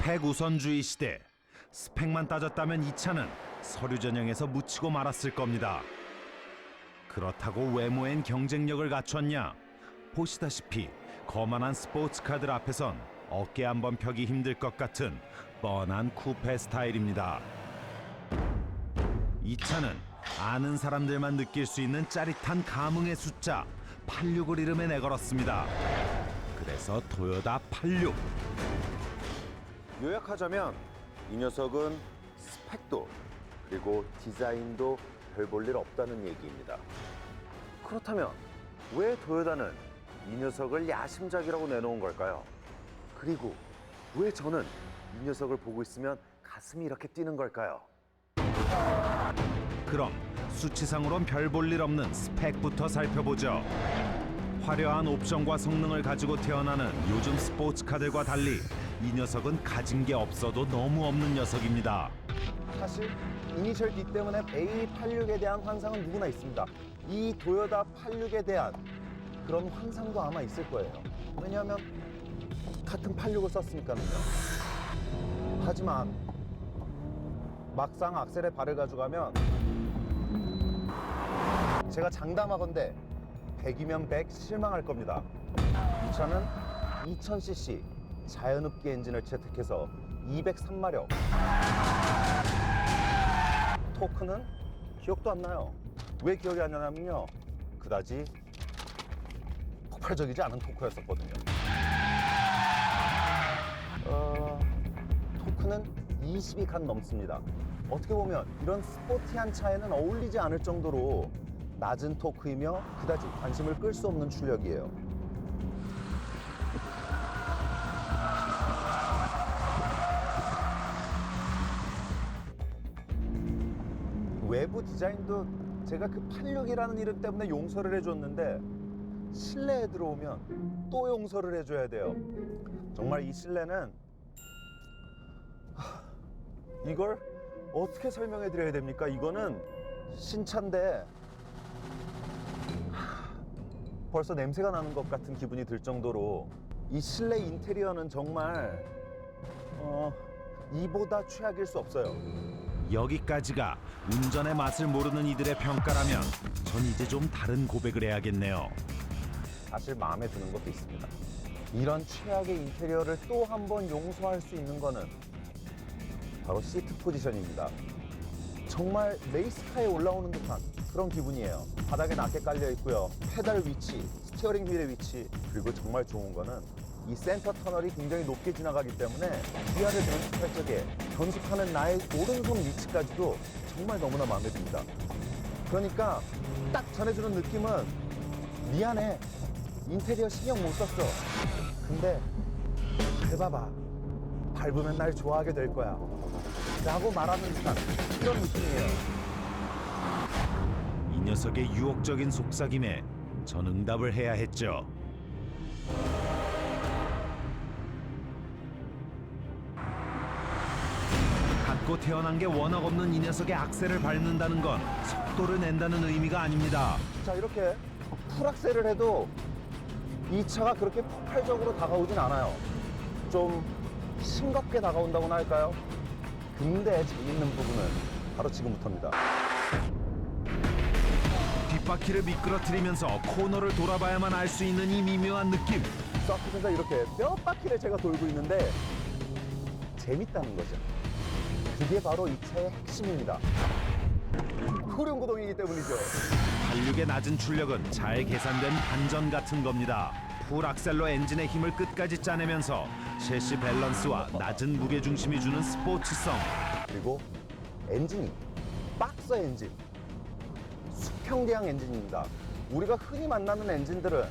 스펙 우선주의 시대. 스펙만 따졌다면 이 차는 서류 전형에서 묻히고 말았을 겁니다. 그렇다고 외모엔 경쟁력을 갖췄냐? 보시다시피 거만한 스포츠카들 앞에선 어깨 한번 펴기 힘들 것 같은 뻔한 쿠페 스타일입니다. 이 차는 아는 사람들만 느낄 수 있는 짜릿한 감흥의 숫자 86을 이름에 내걸었습니다. 그래서 토요타 86. 요약하자면 이 녀석은 스펙도 그리고 디자인도 별 볼 일 없다는 얘기입니다. 그렇다면 왜 토요타는 이 녀석을 야심작이라고 내놓은 걸까요? 그리고 왜 저는 이 녀석을 보고 있으면 가슴이 이렇게 뛰는 걸까요? 그럼 수치상으론 별 볼 일 없는 스펙부터 살펴보죠. 화려한 옵션과 성능을 가지고 태어나는 요즘 스포츠카들과 달리 이 녀석은 가진 게 없어도 너무 없는 녀석입니다. 사실 이니셜 D 때문에 A86에 대한 환상은 누구나 있습니다. 이 토요타 86에 대한 그런 환상도 아마 있을 거예요. 왜냐하면 같은 86을 썼으니까요. 하지만 막상 악셀에 발을 가져가면 제가 장담하건대 100이면 100 실망할 겁니다. 이 차는 2000cc 자연흡기 엔진을 채택해서 203마력. 토크는 기억도 안 나요. 왜 기억이 안 나냐면요, 그다지 폭발적이지 않은 토크였었거든요. 토크는 20이 간 넘습니다. 어떻게 보면 이런 스포티한 차에는 어울리지 않을 정도로 낮은 토크이며 그다지 관심을 끌 수 없는 출력이에요. 외부 디자인도 제가 그 86이라는 이름 때문에 용서를 해줬는데 실내에 들어오면 또 용서를 해줘야 돼요. 정말 이 실내는 이걸 어떻게 설명해 드려야 됩니까? 이거는 신차인데 벌써 냄새가 나는 것 같은 기분이 들 정도로 이 실내 인테리어는 정말 이보다 최악일 수 없어요. 여기까지가 운전의 맛을 모르는 이들의 평가라면 전 이제 좀 다른 고백을 해야겠네요. 사실 마음에 드는 것도 있습니다. 이런 최악의 인테리어를 또 한 번 용서할 수 있는 거는 바로 시트 포지션입니다. 정말 레이스카에 올라오는 듯한 그런 기분이에요. 바닥에 낮게 깔려 있고요. 페달 위치, 스티어링 휠의 위치, 그리고 정말 좋은 거는 이 센터 터널이 굉장히 높게 지나가기 때문에 위아래 변속할 적에 변속하는 나의 오른손 위치까지도 정말 너무나 마음에 듭니다. 그러니까 딱 전해주는 느낌은 미안해, 인테리어 신경 못 썼어. 근데 밟아봐, 밟으면 날 좋아하게 될 거야 라고 말하는 듯한 그런 느낌이에요. 이 녀석의 유혹적인 속삭임에 전 응답을 해야 했죠. 갖고 태어난 게 워낙 없는 이 녀석의 악셀을 밟는다는 건 속도를 낸다는 의미가 아닙니다. 자, 이렇게 풀악셀을 해도 이 차가 그렇게 폭발적으로 다가오진 않아요. 좀 싱겁게 다가온다고나 할까요? 근데 재밌는 부분은 바로 지금부터입니다. 뒷바퀴를 미끄러뜨리면서 코너를 돌아봐야만 알 수 있는 이 미묘한 느낌. 서킷에서 이렇게 몇 바퀴를 제가 돌고 있는데 재밌다는 거죠. 그게 바로 이 차의 핵심입니다. 후륜구동이기 때문이죠. 86의 낮은 출력은 잘 계산된 반전 같은 겁니다. 풀 악셀로 엔진의 힘을 끝까지 짜내면서 셰시 밸런스와 낮은 무게중심이 주는 스포츠성. 그리고 엔진이 박스 엔진, 수평대항 엔진입니다. 우리가 흔히 만나는 엔진들은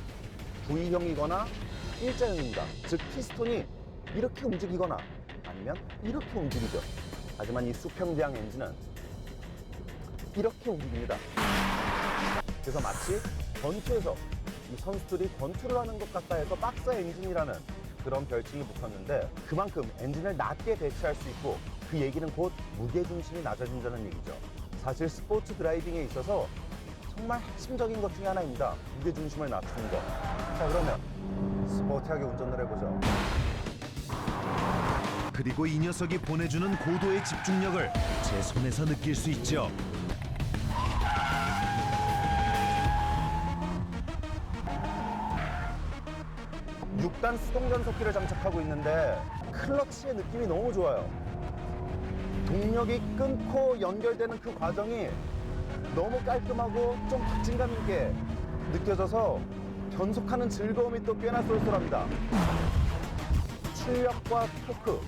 V형이거나 일자형입니다. 즉 피스톤이 이렇게 움직이거나 아니면 이렇게 움직이죠. 하지만 이 수평대항 엔진은 이렇게 움직입니다. 그래서 마치 권투에서 이 선수들이 권투를 하는 것 같다 해서 박스 엔진이라는 그런 별칭이 붙었는데, 그만큼 엔진을 낮게 배치할 수 있고 그 얘기는 곧 무게중심이 낮아진다는 얘기죠. 사실 스포츠 드라이빙에 있어서 정말 핵심적인 것 중에 하나입니다. 무게중심을 낮추는 것. 자, 그러면 스포티하게 운전을 해보죠. 그리고 이 녀석이 보내주는 고도의 집중력을 제 손에서 느낄 수 있죠. 육 6단 수동 변속기를 장착하고 있는데 클러치의 느낌이 너무 좋아요. 동력이 끊고 연결되는 그 과정이 너무 깔끔하고 좀 박진감 있게 느껴져서 변속하는 즐거움이 또 꽤나 쏠쏠합니다. 출력과 토크,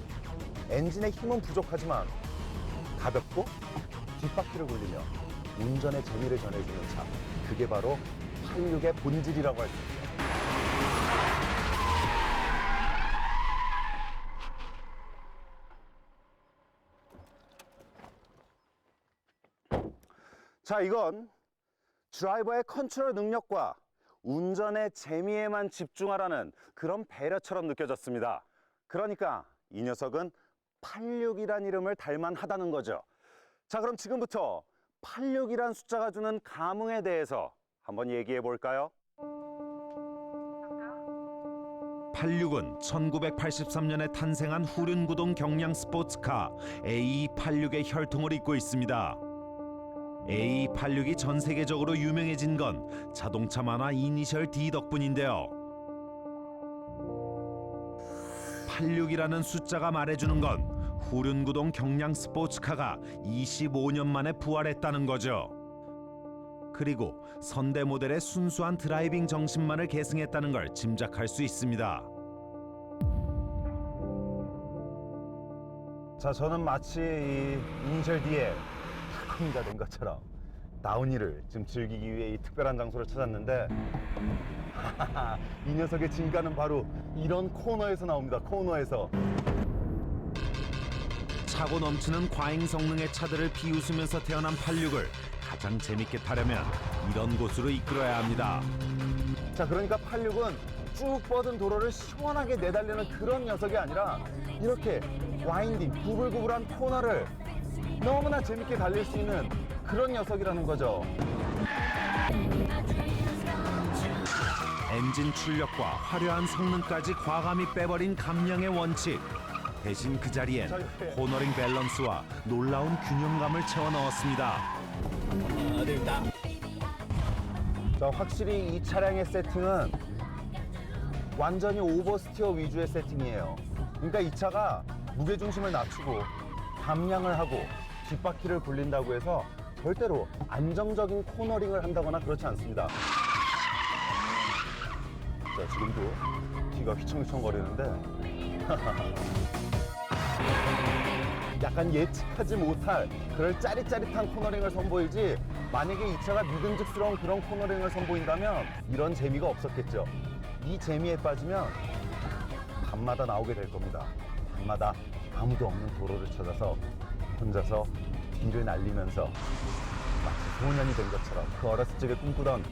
엔진의 힘은 부족하지만 가볍고 뒷바퀴를 굴리며 운전의 재미를 전해주는 차, 그게 바로 86의 본질이라고 할 수 있죠. 자, 이건 드라이버의 컨트롤 능력과 운전의 재미에만 집중하라는 그런 배려처럼 느껴졌습니다. 그러니까 이 녀석은 86이란 이름을 닮만하다는 거죠. 자, 그럼 지금부터 86이란 숫자가 주는 감흥에 대해서 한번 얘기해 볼까요? 86은 1983년에 탄생한 후륜구동 경량 스포츠카 AE86의 혈통을 잇고 있습니다. AE86이 전 세계적으로 유명해진 건 자동차 만화 이니셜 D 덕분인데요. 86이라는 숫자가 말해주는 건 후륜구동 경량 스포츠카가 25년 만에 부활했다는 거죠. 그리고 선대 모델의 순수한 드라이빙 정신만을 계승했다는 걸 짐작할 수 있습니다. 자, 저는 마치 이 이니셜 D의 가 된 것처럼 다운힐을 지금 즐기기 위해 이 특별한 장소를 찾았는데 이 녀석의 진가는 바로 이런 코너에서 나옵니다. 코너에서. 차고 넘치는 과잉 성능의 차들을 비웃으면서 태어난 86을 가장 재밌게 타려면 이런 곳으로 이끌어야 합니다. 자, 그러니까 86은 쭉 뻗은 도로를 시원하게 내달리는 그런 녀석이 아니라 이렇게 와인딩, 구불구불한 코너를 너무나 재밌게 달릴 수 있는 그런 녀석이라는 거죠. 엔진 출력과 화려한 성능까지 과감히 빼버린 감량의 원칙. 대신 그 자리엔 코너링 밸런스와 놀라운 균형감을 채워 넣었습니다. 자, 확실히 이 차량의 세팅은 완전히 오버스티어 위주의 세팅이에요. 그러니까 이 차가 무게중심을 낮추고 감량을 하고 뒷바퀴를 굴린다고 해서 절대로 안정적인 코너링을 한다거나 그렇지 않습니다. 자, 지금도 뒤가 휘청휘청거리는데 약간 예측하지 못할 그럴 짜릿짜릿한 코너링을 선보이지, 만약에 이 차가 믿음직스러운 그런 코너링을 선보인다면 이런 재미가 없었겠죠. 이 재미에 빠지면 밤마다 나오게 될 겁니다. 밤마다 아무도 없는 도로를 찾아서 혼자서 뒤를 날리면서 마치 소년이 된 것처럼, 그 어렸을 적에 꿈꾸던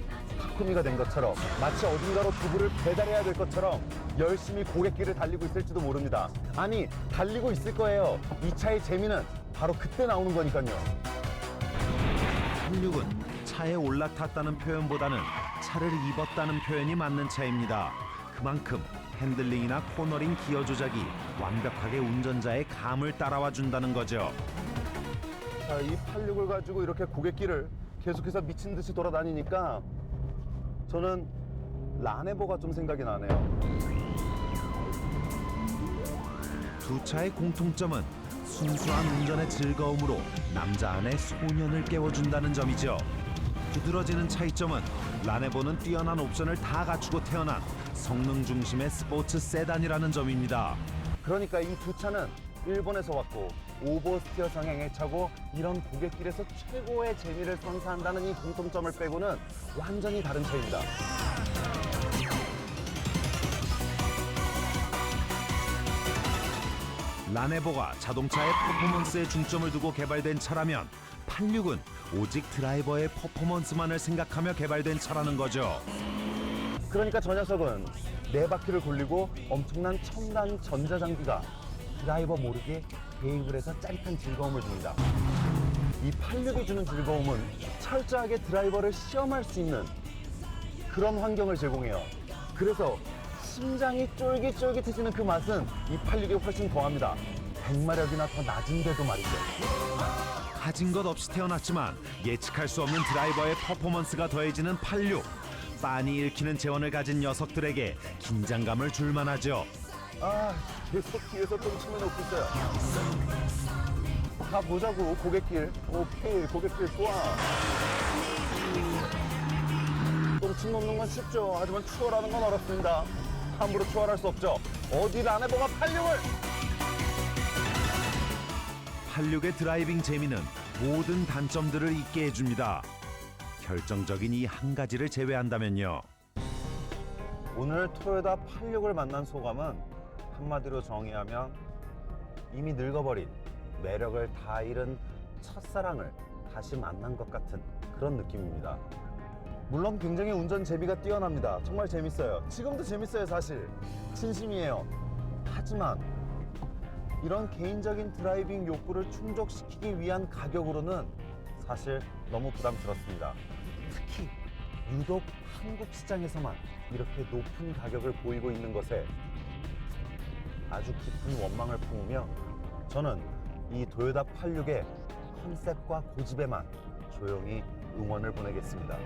타쿠미가 된 것처럼, 마치 어딘가로 두부를 배달해야 될 것처럼 열심히 고갯길을 달리고 있을지도 모릅니다. 아니, 달리고 있을 거예요. 이 차의 재미는 바로 그때 나오는 거니까요. 86은 차에 올라탔다는 표현보다는 차를 입었다는 표현이 맞는 차입니다. 그만큼 핸들링이나 코너링 기어 조작이 완벽하게 운전자의 감을 따라와 준다는 거죠. 자, 이 86을 가지고 이렇게 고갯길을 계속해서 미친 듯이 돌아다니니까 저는 라네보가 좀 생각이 나네요. 두 차의 공통점은 순수한 운전의 즐거움으로 남자 안의 소년을 깨워준다는 점이죠. 두드러지는 차이점은 라네보는 뛰어난 옵션을 다 갖추고 태어난 성능 중심의 스포츠 세단이라는 점입니다. 그러니까 이 두 차는 일본에서 왔고 오버스티어 성향의 차고 이런 고갯길에서 최고의 재미를 선사한다는 이 공통점을 빼고는 완전히 다른 차입니다. 라네보가 자동차의 퍼포먼스에 중점을 두고 개발된 차라면 86은 오직 드라이버의 퍼포먼스만을 생각하며 개발된 차라는 거죠. 그러니까 저 녀석은 네 바퀴를 굴리고 엄청난 첨단 전자장비가 드라이버 모르게 개입을 해서 짜릿한 즐거움을 줍니다. 이 86이 주는 즐거움은 철저하게 드라이버를 시험할 수 있는 그런 환경을 제공해요. 그래서 심장이 쫄깃쫄깃해지는 그 맛은 이 86에 훨씬 더합니다. 100마력이나 더 낮은데도 말이죠. 가진 것 없이 태어났지만 예측할 수 없는 드라이버의 퍼포먼스가 더해지는 86. 빤히 읽히는 재원을 가진 녀석들에게 긴장감을 줄 만하죠. 아, 계속 뒤에서 똥침을 놓고 있어요. 가보자고, 고갯길. 오케이, 고갯길 좋아. 똥침 놓는 건 쉽죠. 하지만 추월하는 건 어렵습니다. 함부로 추월할 수 없죠. 어디를 안 해보가 86을! 86의 드라이빙 재미는 모든 단점들을 잊게 해줍니다. 결정적인 이 한 가지를 제외한다면요. 오늘 토요타 86을 만난 소감은 한마디로 정의하면 이미 늙어버린 매력을 다 잃은 첫사랑을 다시 만난 것 같은 그런 느낌입니다. 물론 굉장히 운전 재미가 뛰어납니다. 정말 재밌어요. 지금도 재밌어요, 사실. 진심이에요. 하지만 이런 개인적인 드라이빙 욕구를 충족시키기 위한 가격으로는 사실 너무 부담스럽습니다. 특히 유독 한국 시장에서만 이렇게 높은 가격을 보이고 있는 것에 아주 깊은 원망을 품으며 저는 이 도요타 86의 컨셉과 고집에만 조용히 응원을 보내겠습니다.